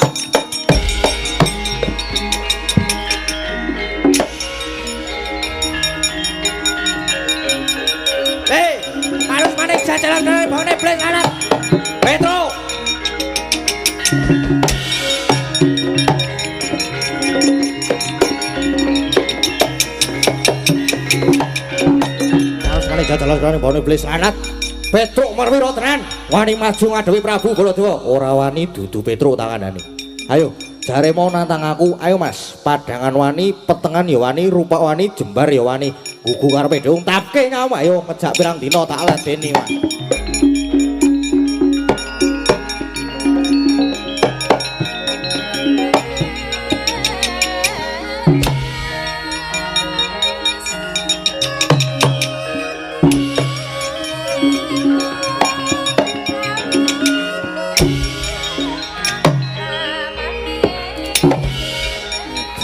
Harus manik jajalan dari bawahnya beli anak Petro. Harus manik jajalan dari bawahnya beli anak Petro Marwiro tenan wani maju ngadewi Prabu Baladewa. Ora wani dudu Petro tanganane. Ayo jare mau nantang aku. Ayo Mas, padangan wani, petengan ya wani, rupa wani, jembar ya wani. Gugu karepe dhewe tapke nyawa. Ayo ngejak pirang dina tak ladeni wae.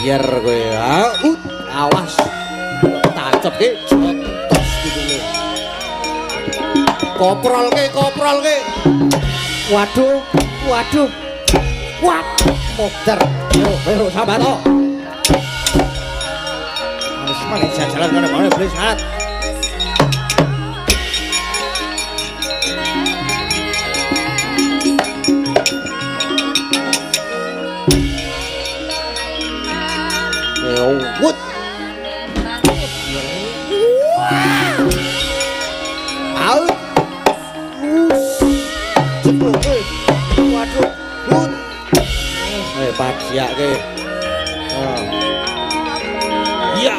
Biar kowe awas tancep ki jotos gitu. Koprol ke. Waduh. Wah, motor. Yo, sahabat to. Harus manik jajalan kana bae beli saat. siake. Iya.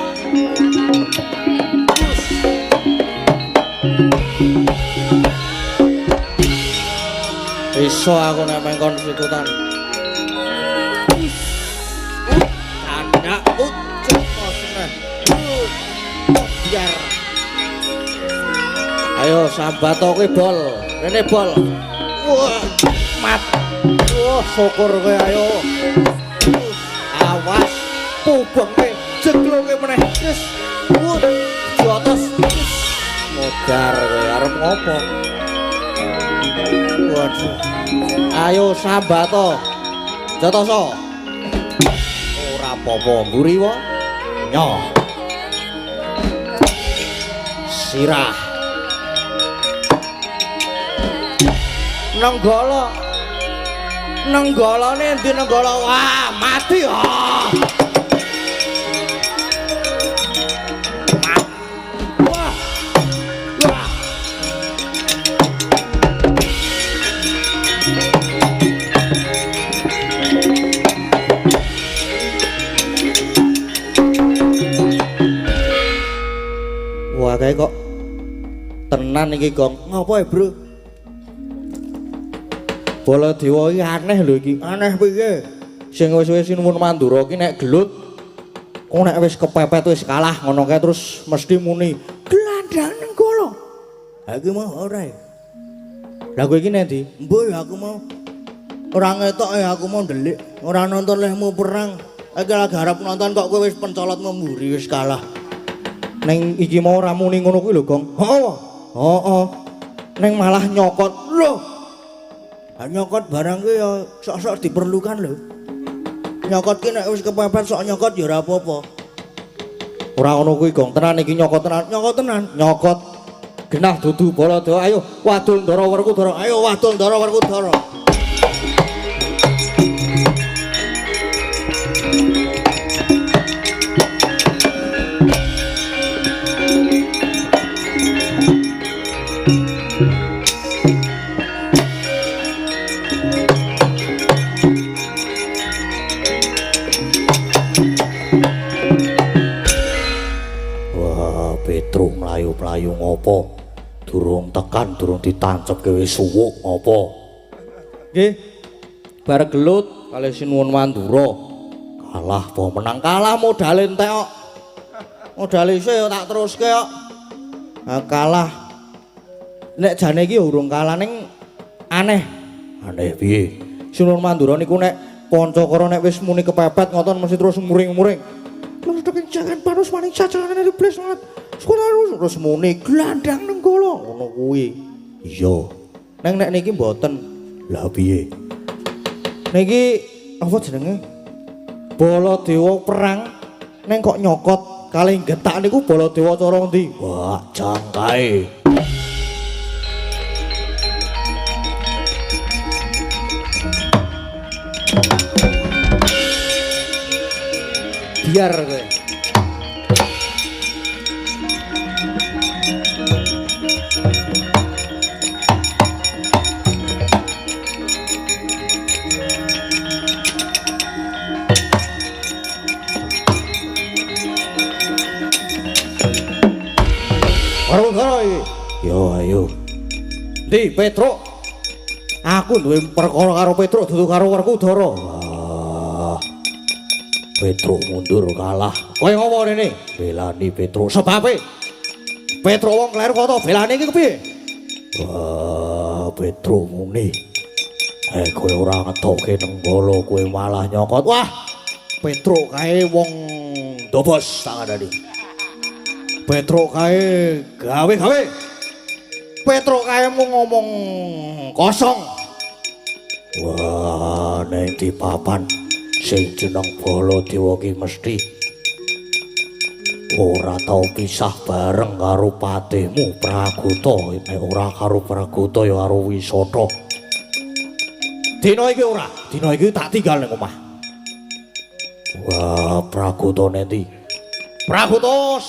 Iso aku nek mengkon situtan. Anak ucap kosne. Biar. Ayo sambat kowe bol. Rene bol. Wah, mat. Wah, syukur kowe ayo. Awas pubengke jegloke meneh. Wis. Di atas. Modar kowe arep ngopo? Waduh. Ayo sambato. Jatoso. Ora apa-apa mburi wae. Nyoh. Sirah. Nenggala. Nenggalane endi nenggala? Wah, mati ah. Wah. Wah. Wah, kayak kok tenan iki, Gong. Ngopo, Bro? Baladewa iki aneh lho iki. Aneh piye? Sing wis-wis nuwun Mandura iki nek gelut kok nek wis kepepet wis kalah ngono kae terus mesti muni glandang nenggala. Ha iki mau ora. Lah kowe iki nek ndi? Mbuh aku mau ora ngetok aku mau ndelik, ora nonton lehmu perang. Iki lagi harap nonton kok kowe wis pencolot memburi wis kalah. Neng iki mau ora muni ngono kuwi lho, Gong. Heeh. Neng malah nyokot. Lho. Nyokot barang ki ya sok-sok diperlukan lho. Nyokot ki nek wis kepepet sok nyokot ya ora apa-apa. Ora ngono kuwi, Gong. Tenan iki nyokot tenan. Nyokot tenan. Nyokot genah dudu Baladewa. Ayo wadul Ndara Werkudara. Ayo wadul Ndara Werkudara. Mlayu ngopo? Durung tekan, durung ditancepke wis suwuk ngopo? Nggih. Bar gelut kalih sinuwun Mandura. Kalah apa menang? Kalah modale entek kok. Modale isih tak teruske kok. Kalah. Nek jane iki urung kalah ning aneh. Aneh piye? Sinuwun Mandura niku nek Pancakara nek wis muni kepepet ngoten mesti terus muring-muring. Terus kekencangan panus maning cacangan iblis banget. Terus muni glandang nenggala ngono kuwi. Iya. Neng nek niki mboten. Lah piye? Niki apa jenenge? Baladewa perang neng kok nyokot kalih getak niku Baladewa cara endi? Wah, jangkae. Biar kowe. Werkudara iki. Yo ayo. Ndi Petruk? Aku duwe perkara karo Petruk dudu karo Werkudara. Wah. Petruk mundur kalah. Kowe ngopo rene? Belani Petruk sebabe. Petruk wong kleru kota belane iki kepiye? Wah, Petruk muni. Kowe ora ngetokke nenggala kowe malah nyokot. Wah. Petruk kae wong dobos tak ada di. Petruk kae gawe-gawe. Petruk kae mau ngomong kosong. Wah, nek di papan sing jeneng Baladewa ki mesti ora tau pisah bareng karo patihmu Praguta. Nek ora karo Praguta ya karo Wisata. Dina iki ora, dina iki tak tinggal ning omah. Wah, Praguta nendi? Praguta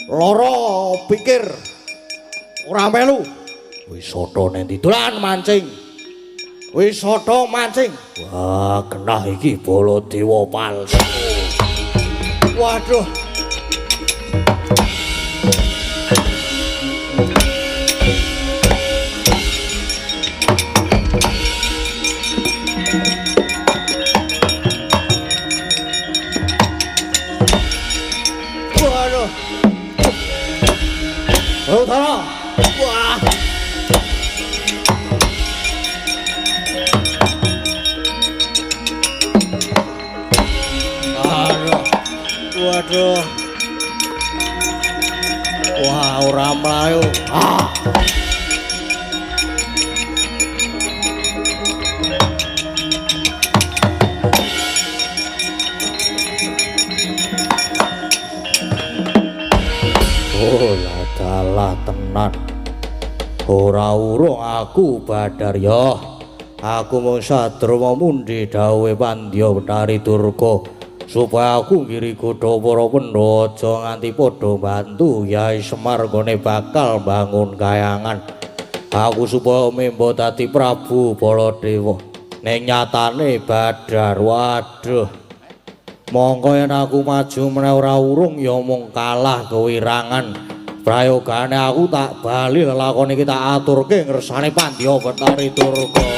lara pikir ora melu. Wisata nendi dolan mancing. Wisata mancing. Wah, genah iki Baladewa palsu. Waduh. Waduh. Oh, tolong. Wah. Waduh. Wah, ora mlayu. Ah. Oh, dalah tenan. Ora urung aku Badar ya. Aku mung sadra mundi dawuhe Pandya Betari Durga. Supaya aku ngiri godha para pendojo nganti padha bantu Yai Semar gone bakal bangun kayangan. Aku supaya membo dadi Prabu Baladewa. Ning nyatane Badar, waduh. Mongko yen aku maju meneh ora urung ya mung kalah kewirangan. Prayogane aku tak bali lelakon iki tak aturke ngersane Pandya Betari Durga.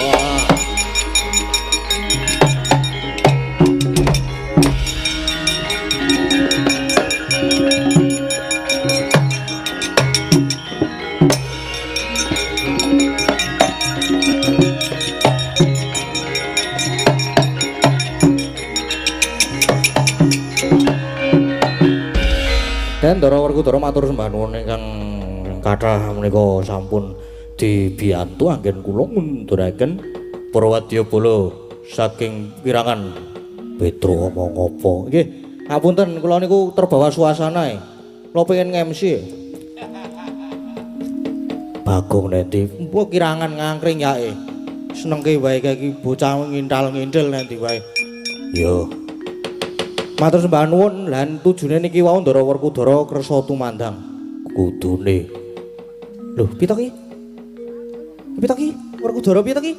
Dan Ndara Werkudara matur sembah nuwun ingkang kathah menika sampun dibiyantu anggen kula ngunduraken Prawadyabala saking wirangan Petro omong apa. Nggih, ngapunten kula niku terbawa suasana. Kula pengen nge-MC. Bagong nendi, mbok kirangan ngangkring yae. Senengke wae iki bocah ngintal-ngintil nendi wae. Yo. Matur sembah nuwun lan tujune niki wau Ndara Werkudara kersa tumandang kudune. Lho, pita ki? Pita ki? Werkudara pita ki?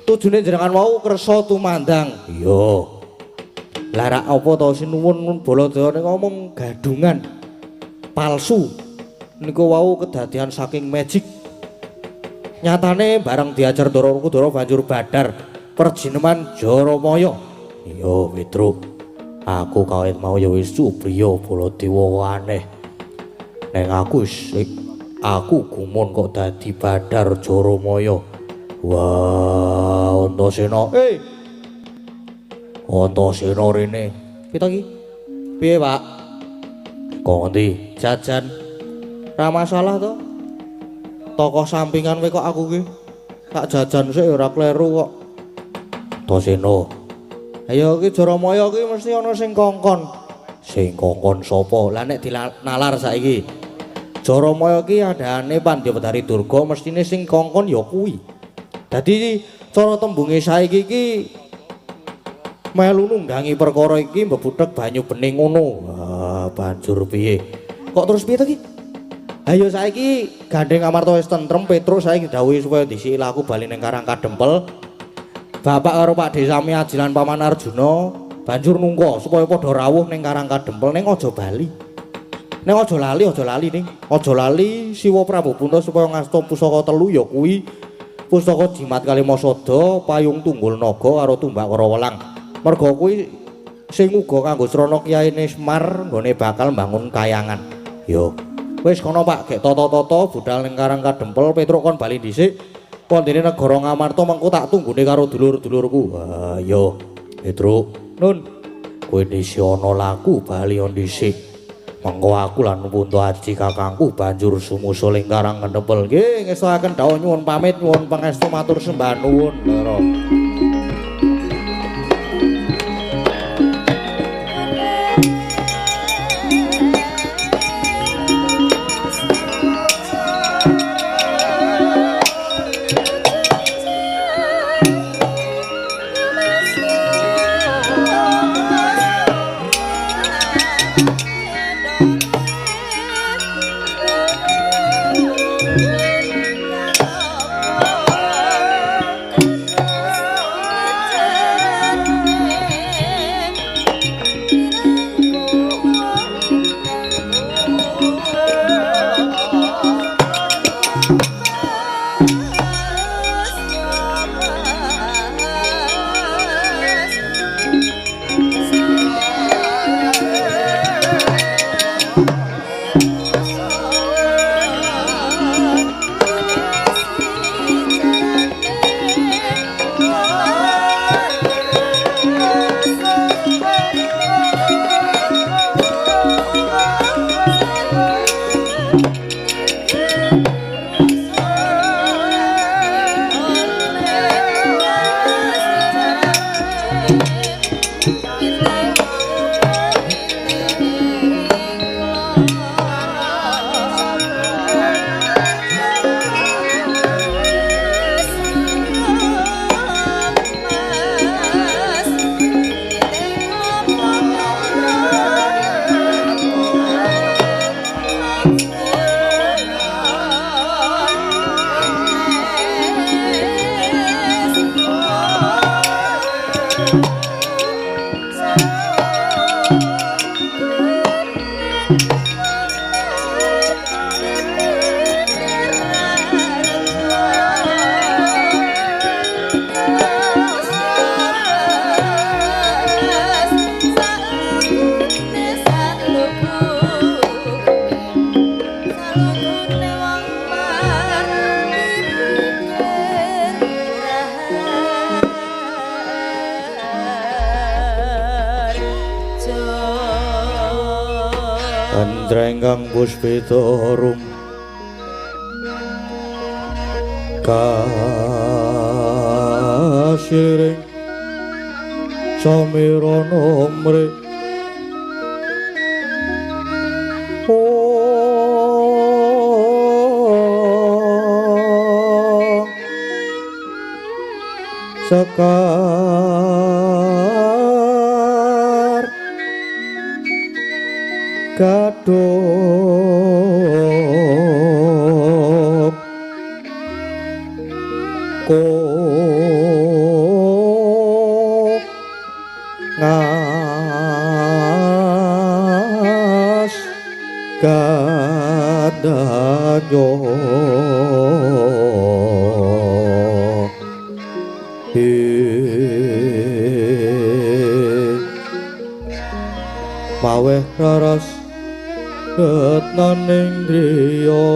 Tujune jenengan wau kersa tumandang. Iya. Lah rak apa to sinuwun Baladewa ning ngomong gadungan palsu. Niku wau kedadian saking magic. Nyatane bareng diajar Ndara Werkudara banjur Badar perjineman Jaramaya. Iya, Petro. Aku kawit mau ya wis Supriya Baladewa aneh. Neng aku gumun kok dadi Badar Jaramaya. Wah, Antasena. Antasena rene. Pita ki? Piye, Pak? Kok ngendi? Jajan. Ra masalah to. Tokoh sampingan kowe kok aku ki. Tak jajan sik ora kleru kok. Antasena. Ayo iki Jaramaya iki mesti ana sing kongkon. Sing kongkon sapa? Lah nek dinalar saiki. Jaramaya iki andane Pandya Betari Durga mestine sing kongkon ya kuwi. Dadi cara tembunge saiki iki melu nunggangi perkara iki mbebuthek banyu bening ngono. Wah, banjur piye? Kok terus piye to ki? Ayo saiki gandeng amarta wis tentrem Petrus saiki dawuhi supaya disiki laku bali ning Karang Kadempel. Bapak karo Pak Desami Ajilan Paman Arjuna banjur nungko supaya padha rawuh ning Karang Kadempel ning aja bali. Ning aja lali ning. Aja lali Siwa Prabu Punta supaya ngasta pusaka telu ya kuwi pusaka Jimat Kalimasada, Payung Tunggul Naga karo Tumbak Karawelang. Merga kuwi sing uga kanggo srana Kyaine Semar nggone bakal mbangun kayangan. Yo. Wis kono Pak, gek tata-tata budal ning Karang Kadempel, Petruk kon bali dhisik. Kondene negara Ngamarta mengko tak tunggune karo dulur-dulurku. Wah, yo. Petruk, Nun. Kowe disi ana laku bali dhisik. Mengko aku lan Punta Aji kakangku banjur sumusul ing Karang Kadempel. Nggih, ngestoaken dawuh nyuwun pamit, nyuwun pangestu matur sembah nuwun, Ndara. putra ingkang puspita rum kasiring samirana mri sekar kadok ko ngas kadanyo maweh raras retnaning griya